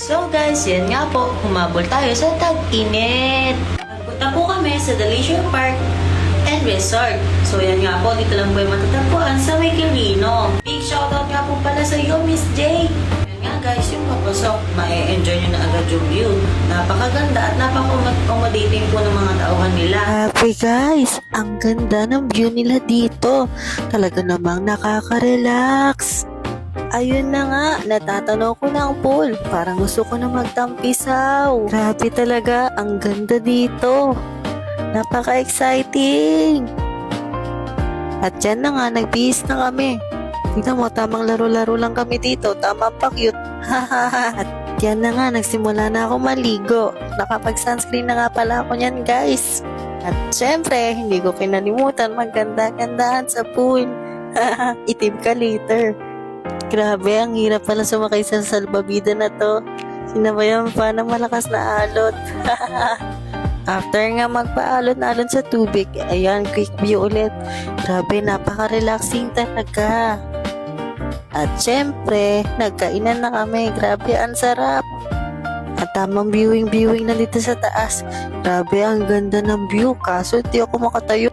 So guys, yan nga po, humabol tayo sa tag-init. Nagpunta po kami sa The Leisure Park and Resort. So yan nga po, dito lang po yung matatagpuan sa May Quirino. Big shoutout nga po pala sa iyo, Miss J. Yan nga guys, yung papasok, ma-enjoy nyo na agad yung view. Napakaganda at napaka-accommodating po ng mga tauhan nila. Grabe guys, ang ganda ng view nila dito. Talaga namang nakaka-relax. Ayun na nga, natatanaw ko na ang pool. Parang gusto ko na magtampisaw. Grabe talaga, ang ganda dito. Napaka-exciting. At dyan na nga, nagbihis na kami. Tignan mo, tamang laro-laro lang kami dito. Tamang pa-cute. At yan na nga, nagsimula na ako maligo. Nakapag-sunscreen na nga pala ako niyan guys. At syempre, hindi ko kinalimutan maganda-gandahan sa pool. Itim ka later. Grabe, ang hirap pala sumakay sa salbabida na to. Sinabayan pa ng malakas na alot. After nga magpaalon-alon sa tubig, ayan, quick view ulit. Grabe, napaka-relaxing talaga. At syempre, nagkainan na kami. Grabe, ang sarap. At tamang viewing na dito sa taas. Grabe, ang ganda ng view. Kaso, di ako makatayo.